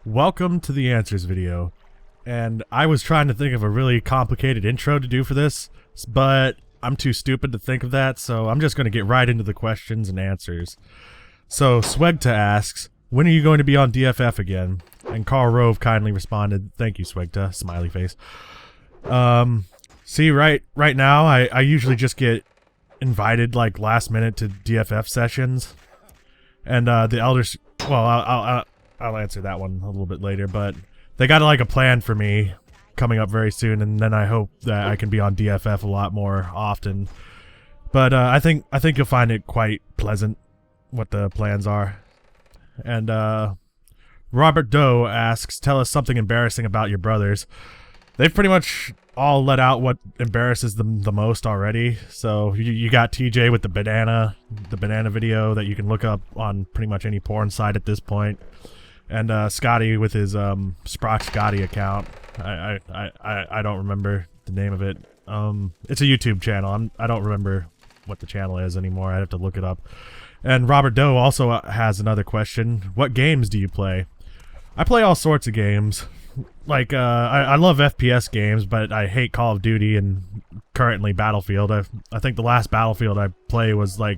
Welcome to the answers video. And I was trying to think of a really complicated intro to do for this, but I'm too stupid to think of that, so I'm just going to get right into the questions and answers. So Swegta asks, when are you going to be on DFF again? And Carl Rove kindly responded, thank you Swegta, smiley face. See, right now, I usually just get invited like last minute to DFF sessions. And the elders, well, I'll answer that one a little bit later, but they got like a plan for me coming up very soon, and then I hope that I can be on DFF a lot more often. But I think you'll find it quite pleasant what the plans are. And Robert Doe asks, tell us something embarrassing about your brothers. They've pretty much all let out what embarrasses them the most already. So you got TJ with the banana video that you can look up on pretty much any porn site at this point. And Scotty with his Sprock Scotty account. I don't remember the name of it. It's a YouTube channel. I don't remember what the channel is anymore. I'd have to look it up. And Robert Doe also has another question. What games do you play? I play all sorts of games. Like, I love FPS games, but I hate Call of Duty and currently Battlefield. I think the last Battlefield I play was like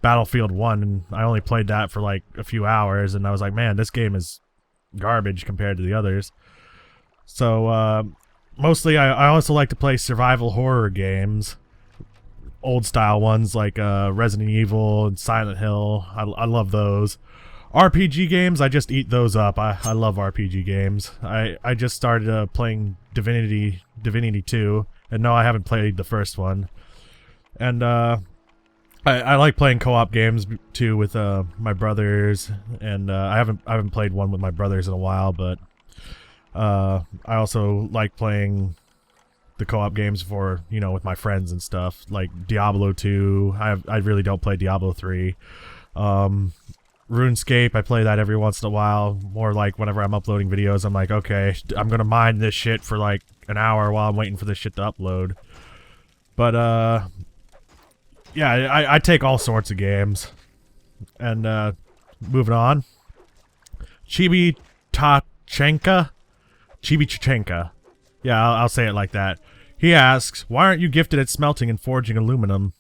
Battlefield 1, and I only played that for like a few hours, and I was like, man, this game is garbage compared to the others. So, mostly I also like to play survival horror games. Old style ones like Resident Evil and Silent Hill. I love those. RPG games, I just eat those up. I love RPG games. I just started playing Divinity 2, and no, I haven't played the first one. And I like playing co-op games too with my brothers, and I haven't played one with my brothers in a while, but I also like playing the co-op games for, you know, with my friends and stuff, like Diablo 2. I really don't play Diablo 3. RuneScape, I play that every once in a while, more like whenever I'm uploading videos, I'm like, okay, I'm gonna mine this shit for like an hour while I'm waiting for this shit to upload. But, yeah, I take all sorts of games. And, moving on. Chibichenka? Yeah, I'll say it like that. He asks, why aren't you gifted at smelting and forging aluminum?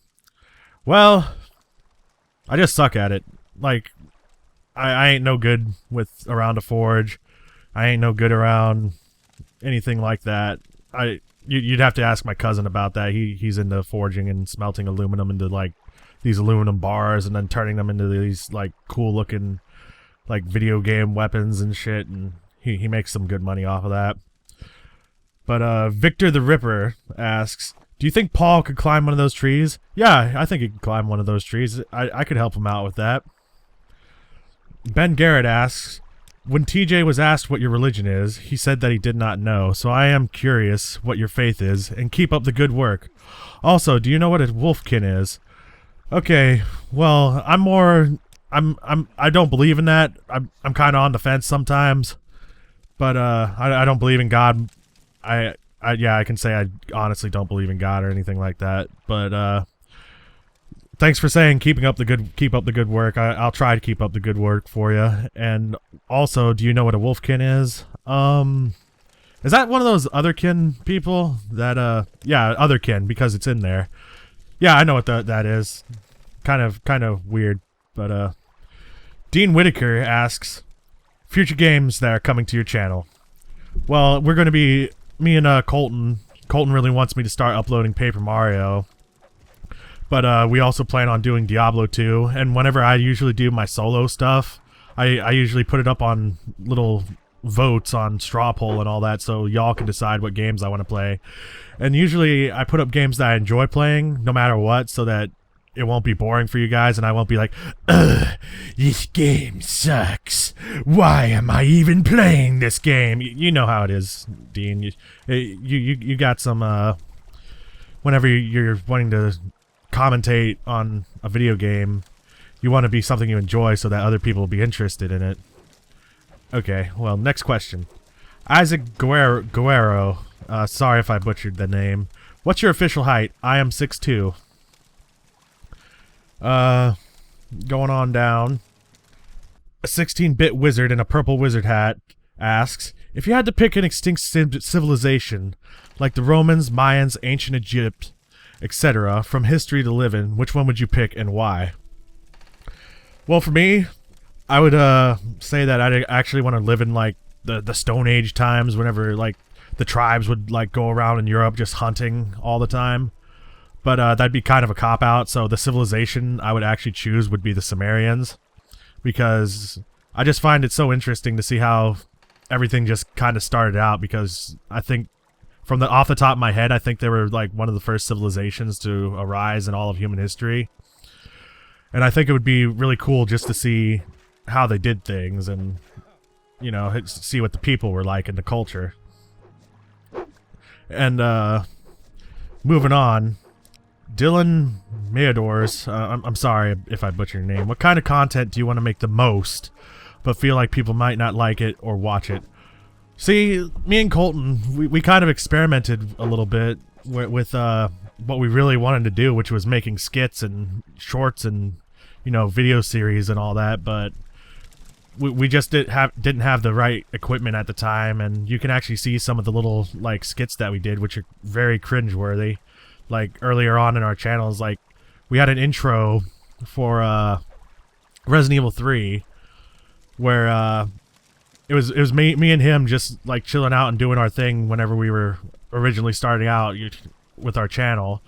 Well, I just suck at it. Like, I ain't no good around a forge. I ain't no good around anything like that. You'd have to ask my cousin about that. He's into forging and smelting aluminum into like these aluminum bars and then turning them into these like cool looking like video game weapons and shit, and he makes some good money off of that. But Victor the Ripper asks, do you think Paul could climb one of those trees? Yeah, I think he could climb one of those trees. I could help him out with that. Ben Garrett asks, when TJ was asked what your religion is, he said that he did not know, so I am curious what your faith is, and keep up the good work. Also, do you know what a wolfkin is? Okay, well, I don't believe in that. I'm kind of on the fence sometimes, but I don't believe in God. Yeah, I can say I honestly don't believe in God or anything like that, but thanks for saying keep up the good work. I'll try to keep up the good work for you. And also, do you know what a wolfkin is? Is that one of those otherkin people that yeah, otherkin, because it's in there. Yeah, I know what that is. Kind of weird, but Dean Whitaker asks, future games that are coming to your channel. Well, we're going to be me and Colton really wants me to start uploading Paper Mario. But we also plan on doing Diablo 2, and whenever I usually do my solo stuff, I usually put it up on little votes on Straw Poll and all that, so y'all can decide what games I want to play. And usually I put up games that I enjoy playing, no matter what, so that it won't be boring for you guys, and I won't be like, ugh, this game sucks. Why am I even playing this game? You know how it is, Dean. You got some, whenever you're wanting to commentate on a video game, you want to be something you enjoy so that other people will be interested in it. Okay, well, next question. Isaac Guerrero, sorry if I butchered the name. What's your official height? I am 6'2". Going on down. A 16-bit wizard in a purple wizard hat asks, if you had to pick an extinct civilization, like the Romans, Mayans, ancient Egypt, etc., from history to live in, which one would you pick and why? Well, for me, I would say that I actually want to live in like the Stone Age times, whenever like the tribes would like go around in Europe just hunting all the time. But that'd be kind of a cop-out, so the civilization I would actually choose would be the Sumerians, because I just find it so interesting to see how everything just kind of started out, because I think from off the top of my head, I think they were like one of the first civilizations to arise in all of human history. And I think it would be really cool just to see how they did things and, you know, see what the people were like in the culture. And moving on, Dylan Meadors, I'm sorry if I butchered your name. What kind of content do you want to make the most, but feel like people might not like it or watch it? See, me and Colton, we kind of experimented a little bit with what we really wanted to do, which was making skits and shorts and, you know, video series and all that, but we just didn't have the right equipment at the time, and you can actually see some of the little like skits that we did, which are very cringeworthy. Like earlier on in our channels, like we had an intro for Resident Evil 3 where it was me and him just like chilling out and doing our thing whenever we were originally starting out with our channel,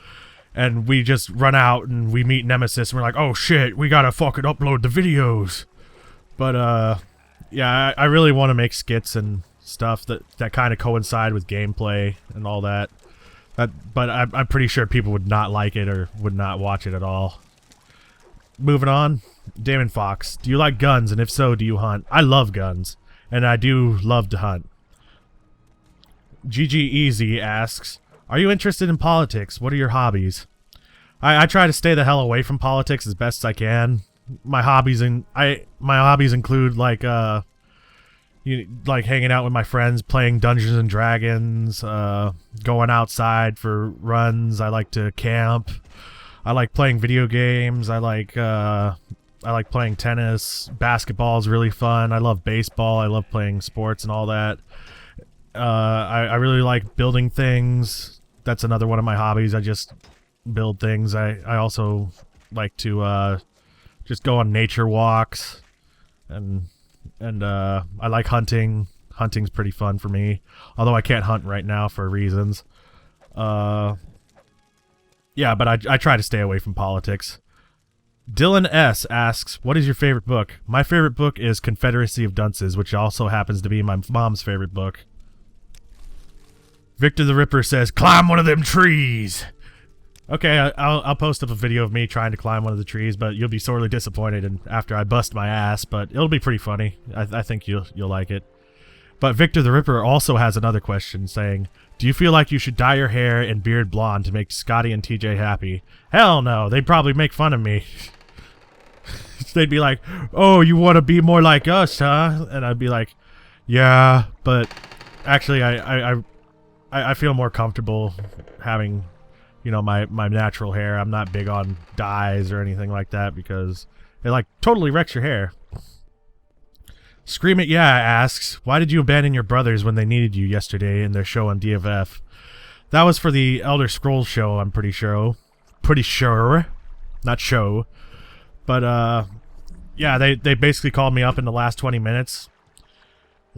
and we just run out and we meet Nemesis and we're like, oh shit, we gotta fucking upload the videos. But yeah, I really want to make skits and stuff that kind of coincide with gameplay and all that. But I'm pretty sure people would not like it or would not watch it at all. Moving on, Damon Fox, do you like guns, and if so, do you hunt? I love guns, and I do love to hunt. GG Easy asks, are you interested in politics? What are your hobbies? I try to stay the hell away from politics as best as I can. My hobbies include like like hanging out with my friends, playing Dungeons and Dragons, going outside for runs. I like to camp. I like playing video games. I like playing tennis. Basketball is really fun. I love baseball. I love playing sports and all that. I really like building things. That's another one of my hobbies. I just build things. I also like to just go on nature walks, and I like hunting. Hunting's pretty fun for me, although I can't hunt right now for reasons. Yeah, but I try to stay away from politics. Dylan S. asks, what is your favorite book? My favorite book is Confederacy of Dunces, which also happens to be my mom's favorite book. Victor the Ripper says, climb one of them trees! Okay, I'll post up a video of me trying to climb one of the trees, but you'll be sorely disappointed after I bust my ass, but it'll be pretty funny. I think you'll like it. But Victor the Ripper also has another question saying, do you feel like you should dye your hair and beard blonde to make Scotty and TJ happy? Hell no, they'd probably make fun of me. They'd be like, oh, you want to be more like us, huh? And I'd be like, yeah, but actually I feel more comfortable having, you know, my natural hair. I'm not big on dyes or anything like that because it like totally wrecks your hair. Scream It Yeah asks, why did you abandon your brothers when they needed you yesterday in their show on DFF? That was for the Elder Scrolls show, I'm pretty sure. Pretty sure. Not show. But, yeah, they basically called me up in the last 20 minutes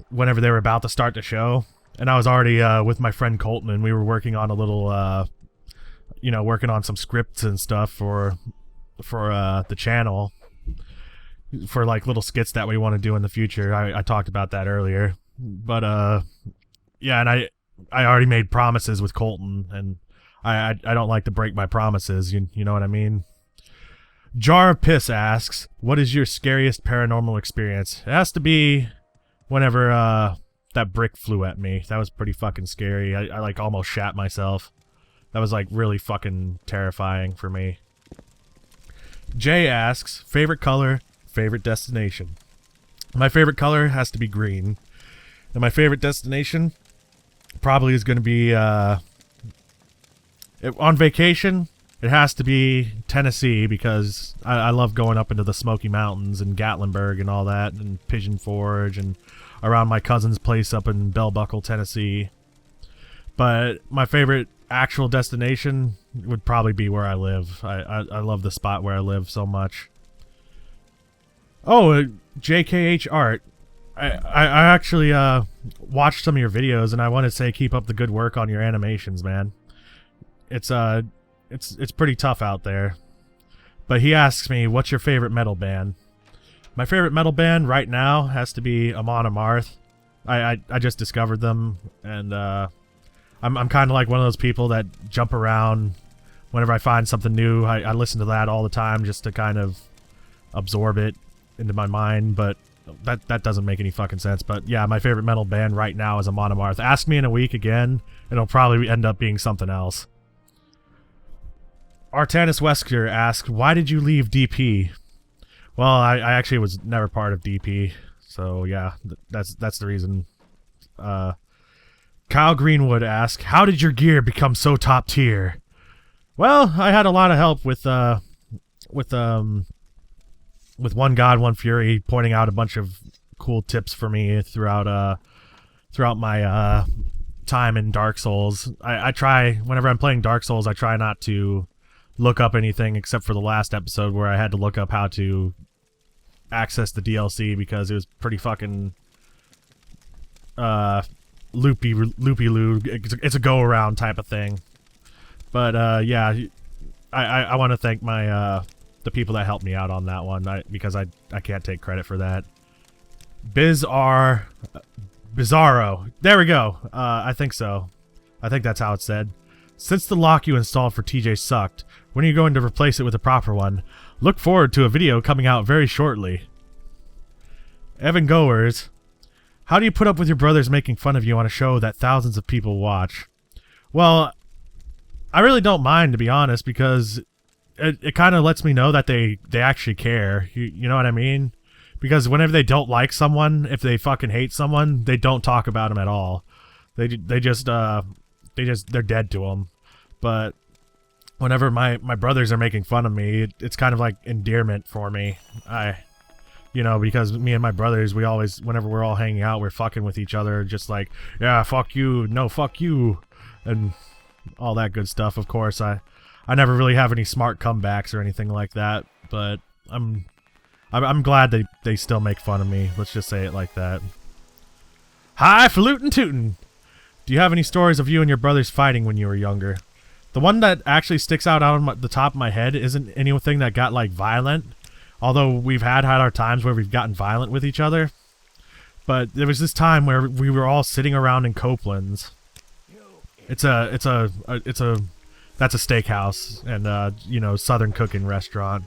whenever they were about to start the show. And I was already with my friend Colton, and we were working on a little, you know, working on some scripts and stuff for the channel. For like little skits that we want to do in the future. I talked about that earlier. But yeah, and I already made promises with Colton, and I don't like to break my promises, you know what I mean? Jar of Piss asks, what is your scariest paranormal experience? It has to be whenever that brick flew at me. That was pretty fucking scary. I like almost shat myself. That was like really fucking terrifying for me. Jay asks, favorite color, favorite destination. My favorite color has to be green. And my favorite destination probably is going to be, on vacation, it has to be Tennessee because I love going up into the Smoky Mountains and Gatlinburg and all that, and Pigeon Forge, and around my cousin's place up in Bell Buckle, Tennessee. But my favorite actual destination would probably be where I live. I love the spot where I live so much. Oh, JKH Art. I actually watched some of your videos, and I want to say keep up the good work on your animations, man. It's pretty tough out there. But he asks me, what's your favorite metal band? My favorite metal band right now has to be Amon Amarth. I just discovered them, and I'm kind of like one of those people that jump around whenever I find something new. I listen to that all the time just to kind of absorb it into my mind, but that doesn't make any fucking sense. But yeah, my favorite metal band right now is Amon Amarth. Ask me in a week again, and it'll probably end up being something else. Artanis Wesker asked, why did you leave DP? Well, I actually was never part of DP, so yeah, that's the reason. Kyle Greenwood asked, how did your gear become so top tier? Well, I had a lot of help with One God, One Fury pointing out a bunch of cool tips for me throughout my time in Dark Souls. I try, whenever I'm playing Dark Souls, I try not to look up anything except for the last episode where I had to look up how to access the DLC because it was pretty fucking loopy-loo. It's a go-around type of thing. But yeah, I want to thank my the people that helped me out on that one because I can't take credit for that. Bizarro. There we go. I think so. I think that's how it's said. Since the lock you installed for TJ sucked, when are you going to replace it with a proper one? Look forward to a video coming out very shortly. Evan Goers. How do you put up with your brothers making fun of you on a show that thousands of people watch? Well, I really don't mind, to be honest, because it kind of lets me know that they actually care. You know what I mean? Because whenever they don't like someone, if they fucking hate someone, they don't talk about them at all. They're dead to them. But whenever my brothers are making fun of me, it's kind of like endearment for me. Because me and my brothers, we always, whenever we're all hanging out, we're fucking with each other, just like, yeah, fuck you, no, fuck you, and all that good stuff. Of course, I never really have any smart comebacks or anything like that, but I'm glad they still make fun of me. Let's just say it like that. Hi, falutin' tootin'. Do you have any stories of you and your brothers fighting when you were younger? The one that actually sticks out on the top of my head isn't anything that got, like, violent. Although we've had our times where we've gotten violent with each other. But there was this time where we were all sitting around in Copeland's. That's a steakhouse and, Southern cooking restaurant.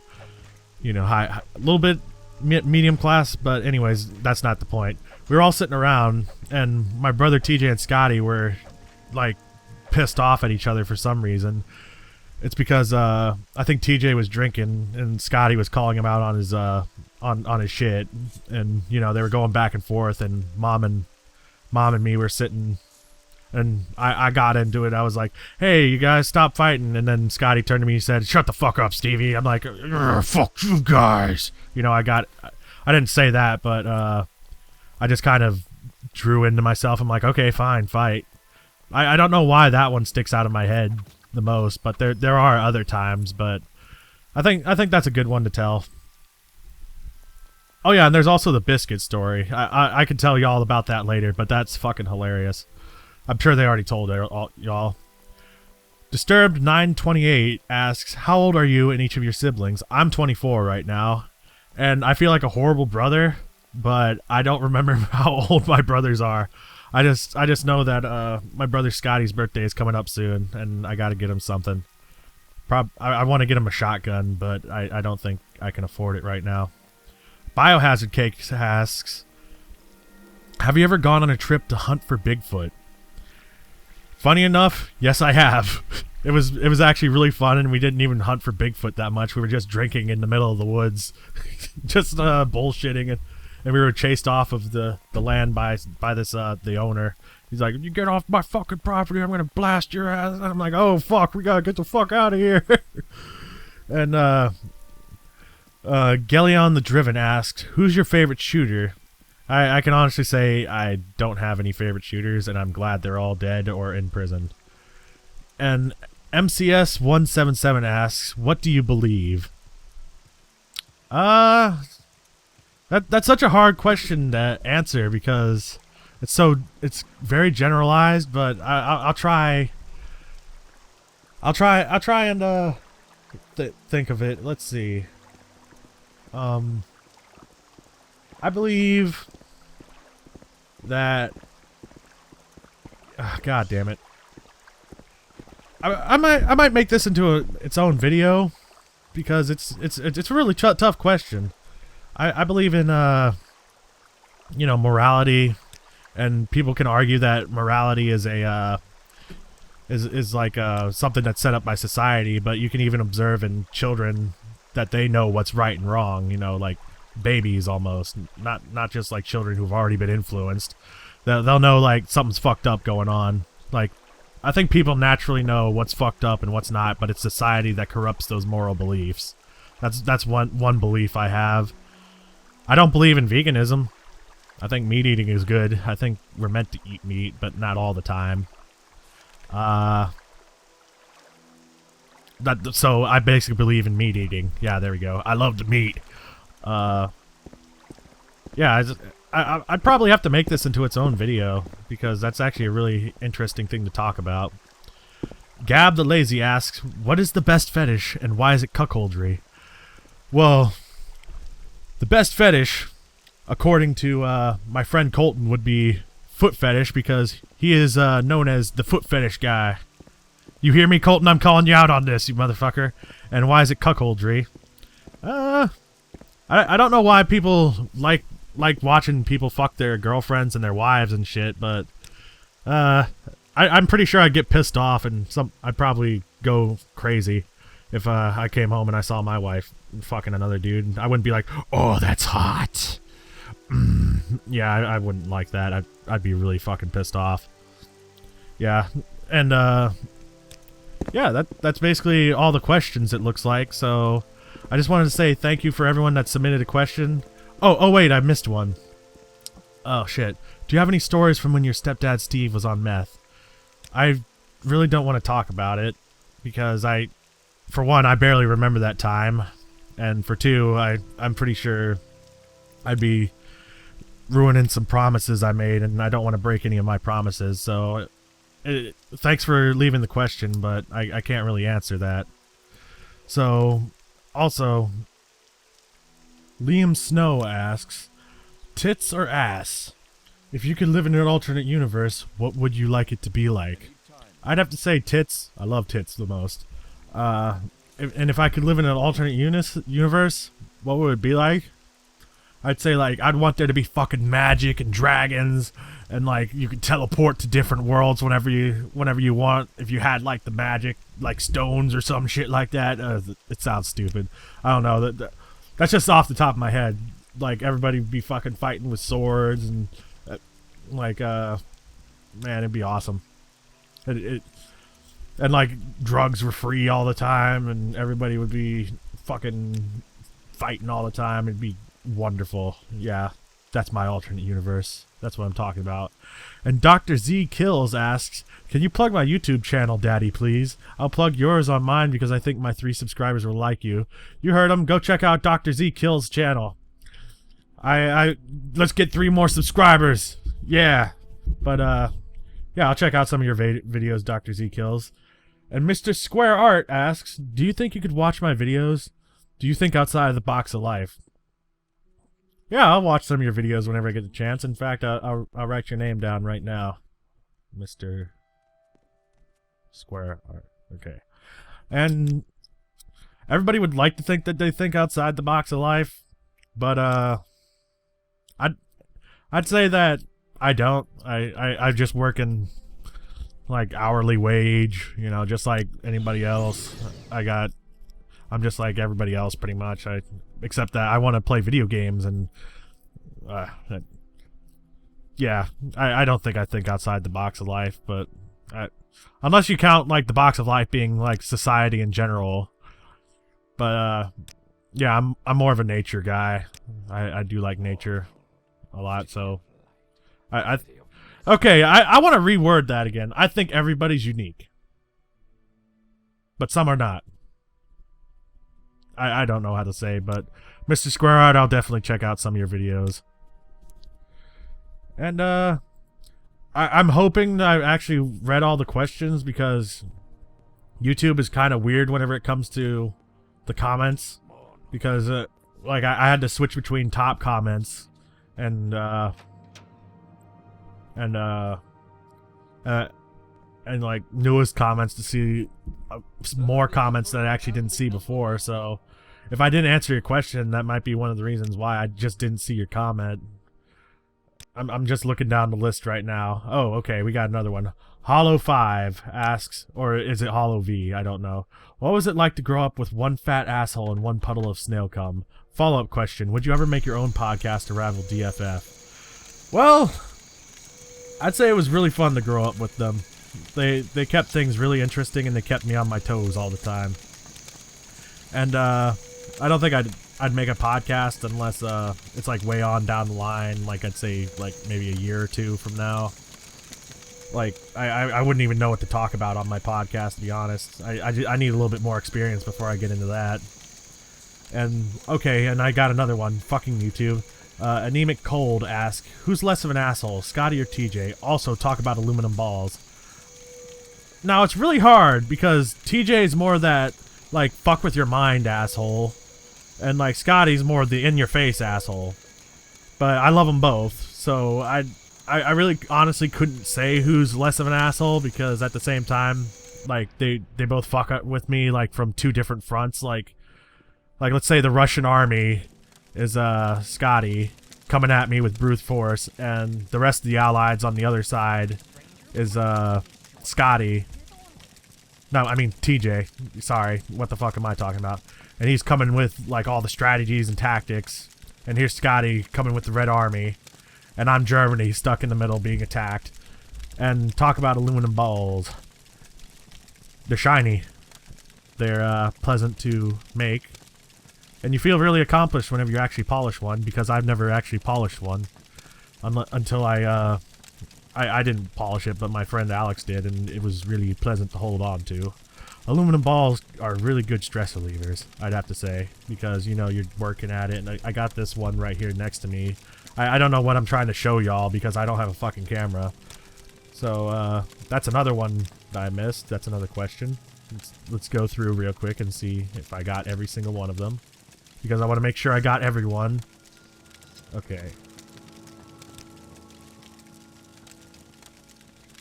A little bit medium class, but anyways, that's not the point. We were all sitting around, and my brother TJ and Scotty were, like, pissed off at each other for some reason. It's because I think TJ was drinking, and Scotty was calling him out on his on his shit, and they were going back and forth, and mom and me were sitting, and I got into it. I was like, "Hey, you guys, stop fighting!" And then Scotty turned to me and said, "Shut the fuck up, Stevie." I'm like, "Fuck you guys." I didn't say that, but I just kind of drew into myself. I'm like, okay, fine, fight. I don't know why that one sticks out of my head the most, but there are other times, but I think that's a good one to tell. Oh yeah, and there's also the biscuit story. I could tell y'all about that later, but that's fucking hilarious. I'm sure they already told y'all. Disturbed 928 asks, how old are you and each of your siblings? I'm 24 right now, and I feel like a horrible brother, but I don't remember how old my brothers are. I just know that my brother Scotty's birthday is coming up soon, and I gotta get him something. I want to get him a shotgun, but I don't think I can afford it right now. Biohazard Cake asks, have you ever gone on a trip to hunt for Bigfoot? Funny enough, yes I have. It was actually really fun, and we didn't even hunt for Bigfoot that much. We were just drinking in the middle of the woods, just bullshitting, and we were chased off of the land by this the owner. He's like, if you get off my fucking property, I'm gonna blast your ass. And I'm like, oh fuck, we gotta get the fuck out of here. And Gellion the Driven asked, who's your favorite shooter? I can honestly say I don't have any favorite shooters, and I'm glad they're all dead or in prison. And MCS177 asks, what do you believe? That's such a hard question to answer because it's very generalized, but I'll try and think of it. Let's see. I believe that God damn it. I might make this into its own video because it's a really tough question. I believe in you know, morality, and people can argue that morality is a is like something that's set up by society, but you can even observe in children that they know what's right and wrong, you know, like babies almost, not just like children who've already been influenced. They'll know like something's fucked up going on. Like, I think people naturally know what's fucked up and what's not, but it's society that corrupts those moral beliefs. That's one belief I have. I don't believe in veganism. I think meat eating is good. I think we're meant to eat meat, but not all the time. So I basically believe in meat eating. Yeah, there we go. I love the meat. Yeah, I'd probably have to make this into its own video because that's actually a really interesting thing to talk about. Gab the Lazy asks, what is the best fetish and why is it cuckoldry? Well, the best fetish, according to my friend Colton, would be foot fetish because he is known as the foot fetish guy. You hear me, Colton? I'm calling you out on this, you motherfucker. And why is it cuckoldry? I don't know why people like watching people fuck their girlfriends and their wives and shit, but I'm pretty sure I'd get pissed off and I'd probably go crazy if I came home and I saw my wife fucking another dude. I wouldn't be like, oh, that's hot. Yeah, I wouldn't like that. I'd be really fucking pissed off. Yeah, and yeah, that's basically all the questions, it looks like. So I just wanted to say thank you for everyone that submitted a question. Oh wait, I missed one. Oh shit. Do you have any stories from when your stepdad Steve was on meth? I really don't want to talk about it because for one, I barely remember that time, and for two, I'm pretty sure I'd be ruining some promises I made, and I don't want to break any of my promises. So thanks for leaving the question, but I can't really answer that. So also, Liam Snow asks, tits or ass? If you could live in an alternate universe, what would you like it to be like? I'd have to say tits. I love tits the most. And if I could live in an alternate universe, what would it be like? I'd say, like, I'd want there to be fucking magic and dragons, and like you could teleport to different worlds whenever you want. If you had like the magic, like stones or some shit like that. It sounds stupid. I don't know. That's just off the top of my head. Like, everybody would be fucking fighting with swords and like man, it'd be awesome. And like drugs were free all the time, and everybody would be fucking fighting all the time. It'd be wonderful. Yeah, that's my alternate universe. That's what I'm talking about. And Dr. Z Kills asks, can you plug my YouTube channel, Daddy, please? I'll plug yours on mine because I think my 3 subscribers will like you. You heard him. Go check out Dr. Z Kills' channel. Let's get 3 more subscribers. Yeah. But, yeah, I'll check out some of your videos, Dr. Z Kills. And Mr. Square Art asks, do you think you could watch my videos? Do you think outside of the box of life? Yeah, I'll watch some of your videos whenever I get the chance. In fact, I'll write your name down right now. Mr. Square Art. Okay. And everybody would like to think that they think outside the box of life, but I'd say that I don't. I just work in like hourly wage, you know, just like anybody else. I'm just like everybody else pretty much. Except that I want to play video games, and yeah, I don't think I think outside the box of life, but unless you count like the box of life being like society in general. But yeah, I'm more of a nature guy. I do like nature a lot, so okay, I want to reword that again. I think everybody's unique, but some are not. I don't know how to say, but Mr. Square Art, I'll definitely check out some of your videos. And I'm hoping I've actually read all the questions, because YouTube is kind of weird whenever it comes to the comments, because like I had to switch between top comments and like newest comments to see more comments that I actually didn't see before. So if I didn't answer your question, that might be one of the reasons why I just didn't see your comment. I'm just looking down the list right now. Oh, okay, we got another one. Hollow5 asks, or is it Hollow V? I don't know. What was it like to grow up with one fat asshole and one puddle of snail cum? Follow-up question, would you ever make your own podcast to rival DFF? Well, I'd say it was really fun to grow up with them. They kept things really interesting, and they kept me on my toes all the time. And I don't think I'd make a podcast unless it's like way on down the line, like I'd say like maybe a year or two from now. Like I wouldn't even know what to talk about on my podcast, to be honest. I need a little bit more experience before I get into that. And okay, and I got another one. Fucking YouTube. Anemic Cold asks, who's less of an asshole, Scotty or TJ? Also talk about aluminum balls. Now it's really hard because TJ's more that like fuck with your mind asshole, and like Scotty's more the in your face asshole. But I love them both, so I really honestly couldn't say who's less of an asshole, because at the same time, like they both fuck up with me like from two different fronts. Like let's say the Russian army is Scotty coming at me with brute force, and the rest of the allies on the other side is Scotty. No, I mean TJ. Sorry, what the fuck am I talking about? And he's coming with like all the strategies and tactics, and here's Scotty coming with the Red Army, and I'm Germany stuck in the middle being attacked. And talk about aluminum balls. They're shiny. They're pleasant to make, and you feel really accomplished whenever you actually polish one, because I've never actually polished one until I didn't polish it, but my friend Alex did, and it was really pleasant to hold on to. Aluminum balls are really good stress relievers, I'd have to say, because, you know, you're working at it, and I got this one right here next to me. I don't know what I'm trying to show y'all, because I don't have a fucking camera. So, that's another one that I missed. That's another question. Let's go through real quick and see if I got every single one of them, because I want to make sure I got everyone. Okay.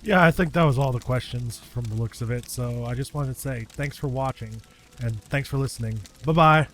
Yeah, I think that was all the questions from the looks of it, so I just wanted to say thanks for watching, and thanks for listening. Bye-bye!